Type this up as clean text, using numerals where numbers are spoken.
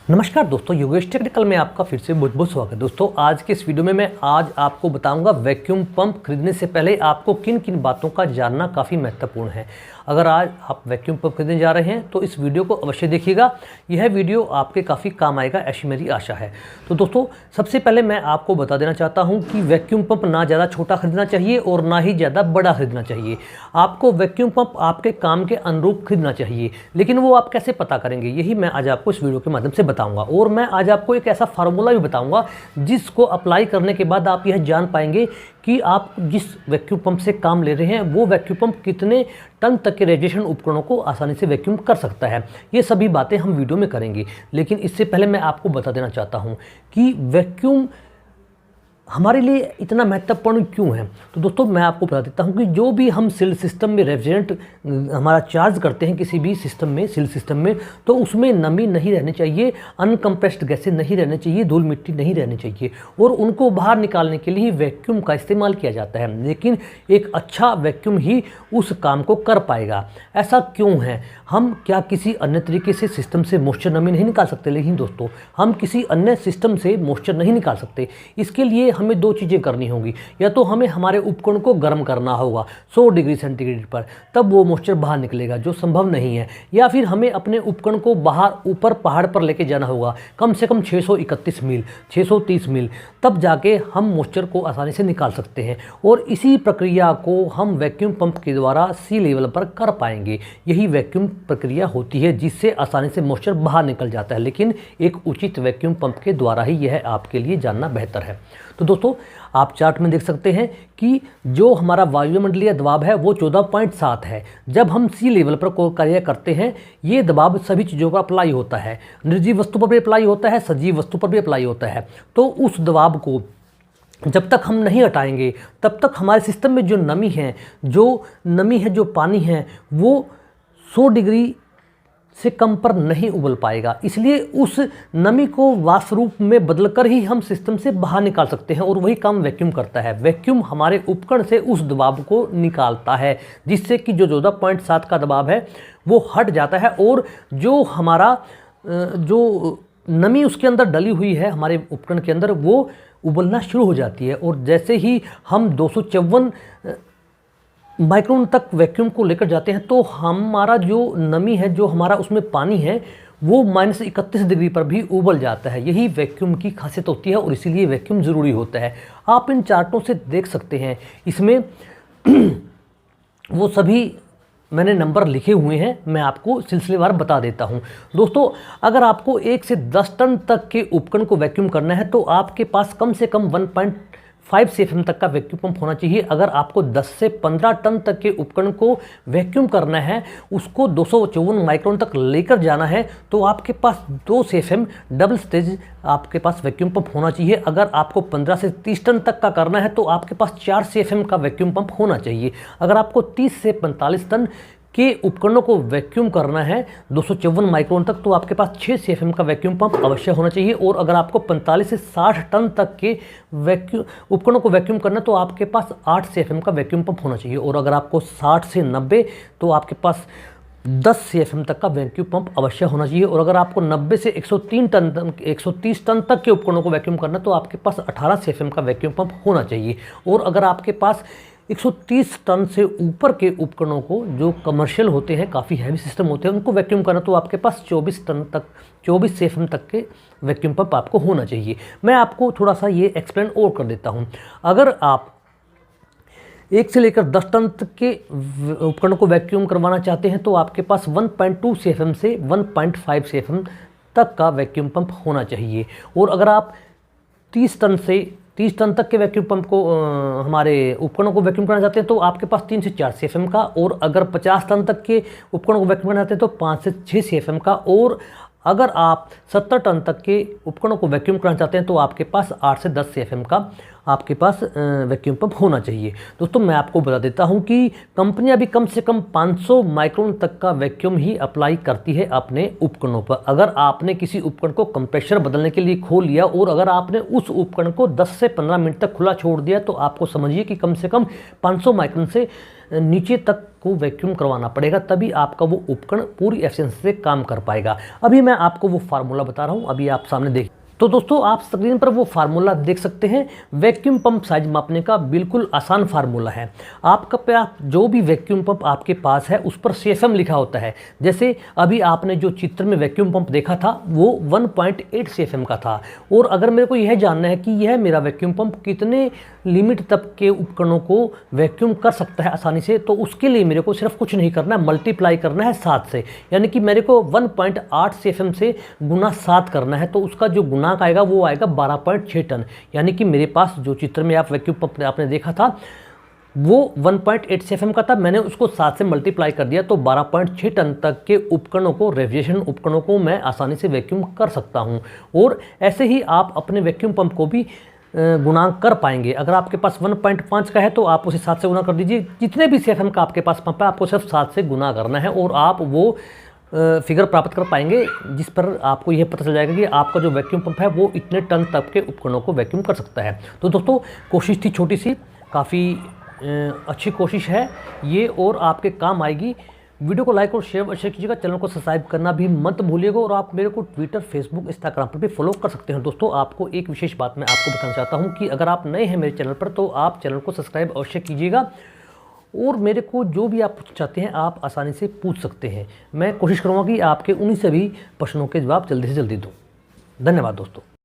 नमस्कार दोस्तों, योगेश टेक्निकल में आपका फिर से बहुत बहुत स्वागत है। दोस्तों आज के इस वीडियो में मैं आज आपको बताऊंगा वैक्यूम पंप खरीदने से पहले आपको किन किन बातों का जानना काफ़ी महत्वपूर्ण है। अगर आज आप वैक्यूम पंप खरीदने जा रहे हैं तो इस वीडियो को अवश्य देखिएगा। यह वीडियो आपके काफ़ी काम आएगा ऐसी मेरी आशा है। तो दोस्तों सबसे पहले मैं आपको बता देना चाहता हूँ कि वैक्यूम पंप ना ज़्यादा छोटा खरीदना चाहिए और ना ही ज़्यादा बड़ा खरीदना चाहिए। आपको वैक्यूम पंप आपके काम के अनुरूप खरीदना चाहिए, लेकिन वो आप कैसे पता करेंगे यही मैं आज आपको इस वीडियो के माध्यम से बताऊंगा। और मैं आज आपको एक ऐसा फार्मूला भी बताऊंगा जिसको अप्लाई करने के बाद आप यह जान पाएंगे कि आप जिस वैक्यूम पंप से काम ले रहे हैं वो वैक्यूम पंप कितने टन तक के रेडिएशन उपकरणों को आसानी से वैक्यूम कर सकता है। ये सभी बातें हम वीडियो में करेंगे, लेकिन इससे पहले मैं आपको बता देना चाहता हूँ कि वैक्यूम हमारे लिए इतना महत्वपूर्ण क्यों है। तो दोस्तों मैं आपको बता देता हूं कि जो भी हम सील सिस्टम में रेफ्रिजरेंट हमारा चार्ज करते हैं किसी भी सिस्टम में, सील सिस्टम में, तो उसमें नमी नहीं रहनी चाहिए, अनकम्प्रेस्ड गैसें नहीं रहनी चाहिए, धूल मिट्टी नहीं रहनी चाहिए और उनको बाहर निकालने के लिए वैक्यूम का इस्तेमाल किया जाता है। लेकिन एक अच्छा वैक्यूम ही उस काम को कर पाएगा। ऐसा क्यों है? हम क्या किसी अन्य तरीके से सिस्टम से मॉइस्चर नमी नहीं निकाल सकते? लेकिन दोस्तों हम किसी अन्य सिस्टम से मॉइस्चर नहीं निकाल सकते। इसके लिए हमें दो चीज़ें करनी होंगी। या तो हमें हमारे उपकरण को गर्म करना होगा 100 डिग्री सेंटीग्रेड पर, तब वो मॉइस्चर बाहर निकलेगा, जो संभव नहीं है। या फिर हमें अपने उपकरण को बाहर ऊपर पहाड़ पर लेके जाना होगा कम से कम 631 मील 630 मील, तब जाके हम मॉइस्चर को आसानी से निकाल सकते हैं। और इसी प्रक्रिया को हम वैक्यूम पंप के द्वारा सी लेवल पर कर पाएंगे। यही वैक्यूम प्रक्रिया होती है जिससे आसानी से मॉइस्चर बाहर निकल जाता है, लेकिन एक उचित वैक्यूम पंप के द्वारा ही यह आपके लिए जानना बेहतर है। तो दोस्तों आप चार्ट में देख सकते हैं कि जो हमारा वायुमंडलीय दबाव है वो 14.7 है। जब हम सी लेवल पर कोई कार्य करते हैं ये दबाव सभी चीज़ों पर अप्लाई होता है, निर्जीव वस्तु पर भी अप्लाई होता है, सजीव वस्तु पर भी अप्लाई होता है। तो उस दबाव को जब तक हम नहीं हटाएंगे तब तक हमारे सिस्टम में जो नमी है, जो पानी है, वो 100 डिग्री से कम पर नहीं उबल पाएगा। इसलिए उस नमी को वाष्प रूप में बदलकर ही हम सिस्टम से बाहर निकाल सकते हैं और वही काम वैक्यूम करता है। वैक्यूम हमारे उपकरण से उस दबाव को निकालता है जिससे कि जो 14.7 का दबाव है वो हट जाता है और जो हमारा जो नमी उसके अंदर डली हुई है हमारे उपकरण के अंदर वो उबलना शुरू हो जाती है। और जैसे ही हम 254 माइक्रोन तक वैक्यूम को लेकर जाते हैं तो हमारा जो नमी है, जो हमारा उसमें पानी है, वो -31 डिग्री पर भी उबल जाता है। यही वैक्यूम की खासियत होती है और इसीलिए वैक्यूम ज़रूरी होता है। आप इन चार्टों से देख सकते हैं, इसमें वो सभी मैंने नंबर लिखे हुए हैं, मैं आपको सिलसिलेवार बता देता हूं। दोस्तों अगर आपको 1 से 10 टन तक के उपकरण को वैक्यूम करना है तो आपके पास कम से कम 1.5 CFM तक का वैक्यूम पंप होना चाहिए। अगर आपको 10 से 15 टन तक के उपकरण को वैक्यूम करना है, उसको 254 माइक्रोन तक लेकर जाना है, तो आपके पास 2 CFM डबल स्टेज आपके पास वैक्यूम पंप होना चाहिए। अगर आपको 15 से 30 टन तक का करना है तो आपके पास 4 CFM का वैक्यूम पंप होना चाहिए। अगर आपको 30 से 45 टन के उपकरणों को वैक्यूम करना है 254 माइक्रोन तक तो आपके पास 6 CFM का वैक्यूम पंप अवश्य होना चाहिए। और अगर आपको 45 से 60 टन तक के उपकरणों को वैक्यूम करना है तो आपके पास 8 CFM का वैक्यूम पंप होना चाहिए। और अगर आपको 60 से 90 तो आपके पास 10 CFM तक का वैक्यूम पंप अवश्य होना चाहिए। और अगर आपको 90 से 130 टन तक के उपकरणों को वैक्यूम करना है तो आपके पास 18 CFM का वैक्यूम पंप होना चाहिए। और अगर आपके पास 130 टन से ऊपर के उपकरणों को, जो कमर्शियल होते हैं, काफ़ी हैवी सिस्टम होते हैं, उनको वैक्यूम करना तो आपके पास 24 CFM तक के वैक्यूम पंप आपको होना चाहिए। मैं आपको थोड़ा सा ये एक्सप्लेन और कर देता हूँ। अगर आप 1 से लेकर 10 टन तक के उपकरणों को वैक्यूम करवाना चाहते हैं तो आपके पास 1.2 CFM से 1.5 CFM तक का वैक्यूम पंप होना चाहिए। और अगर आप 30 टन तक के वैक्यूम पंप को हमारे उपकरणों को वैक्यूम करना चाहते हैं तो आपके पास 3 से 4 CFM का। और अगर 50 टन तक के उपकरणों को वैक्यूम करना चाहते हैं तो 5 से 6 CFM का। और अगर आप 70 टन तक के उपकरणों को वैक्यूम करना चाहते हैं तो आपके पास 8 से 10 CFM का आपके पास वैक्यूम पंप होना चाहिए। दोस्तों मैं आपको बता देता हूं कि कंपनियां भी कम से कम 500 माइक्रोन तक का वैक्यूम ही अप्लाई करती है अपने उपकरणों पर। अगर आपने किसी उपकरण को कंप्रेशर बदलने के लिए खोल लिया और अगर आपने उस उपकरण को 10 से 15 मिनट तक खुला छोड़ दिया तो आपको समझिए कि कम से कम 500 माइक्रोन से नीचे तक को वैक्यूम करवाना पड़ेगा, तभी आपका वो उपकरण पूरी एफिशिएंसी से काम कर पाएगा। अभी मैं आपको वो फार्मूला बता रहा हूँ, अभी आप सामने देखिए। तो दोस्तों आप स्क्रीन पर वो फार्मूला देख सकते हैं। वैक्यूम पंप साइज मापने का बिल्कुल आसान फार्मूला है। आपका जो भी वैक्यूम पंप आपके पास है उस पर CFM लिखा होता है। जैसे अभी आपने जो चित्र में वैक्यूम पंप देखा था वो 1.8 CFM का था, और अगर मेरे को यह जानना है कि यह मेरा वैक्यूम पंप कितने लिमिट तक के उपकरणों को वैक्यूम कर सकता है आसानी से, तो उसके लिए मेरे को सिर्फ कुछ नहीं करना है, मल्टीप्लाई करना है 7 से। यानी कि मेरे को 1.8 CFM से गुना 7 करना है, तो उसका जो गुणांक आएगा वो आएगा 12.6 टन। यानी कि मेरे पास जो चित्र में आप वैक्यूम पंप आपने देखा था वो 1.8 CFM का था, मैंने उसको 7 से मल्टीप्लाई कर दिया, तो 12.6 टन तक के उपकरणों को, रेफ्रिजरेशन उपकरणों को मैं आसानी से वैक्यूम कर सकता हूं। और ऐसे ही आप अपने वैक्यूम पंप को भी गुणांक कर पाएंगे। अगर आपके पास 1.5 का है तो आप उसे 7 से गुना कर दीजिए। जितने भी CFM का आपके पास पंप है आपको सिर्फ 7 से गुना करना है, और आप वो फिगर प्राप्त कर पाएंगे जिस पर आपको यह पता चल जाएगा कि आपका जो वैक्यूम पंप है वो इतने टन तक के उपकरणों को वैक्यूम कर सकता है। तो दोस्तों कोशिश थी छोटी सी, काफ़ी अच्छी कोशिश है ये, और आपके काम आएगी। वीडियो को लाइक और शेयर कीजिएगा, चैनल को सब्सक्राइब करना भी मत भूलिएगा, और आप मेरे को ट्विटर, फेसबुक, इंस्टाग्राम पर भी फॉलो कर सकते हैं। दोस्तों आपको एक विशेष बात मैं आपको बताना चाहता हूं कि अगर आप नए हैं मेरे चैनल पर तो आप चैनल को सब्सक्राइब अवश्य कीजिएगा, और मेरे को जो भी आप पूछना चाहते हैं आप आसानी से पूछ सकते हैं। मैं कोशिश करूँगा कि आपके उन्हीं सभी प्रश्नों के जवाब जल्दी से जल्दी दूँ। धन्यवाद दोस्तों।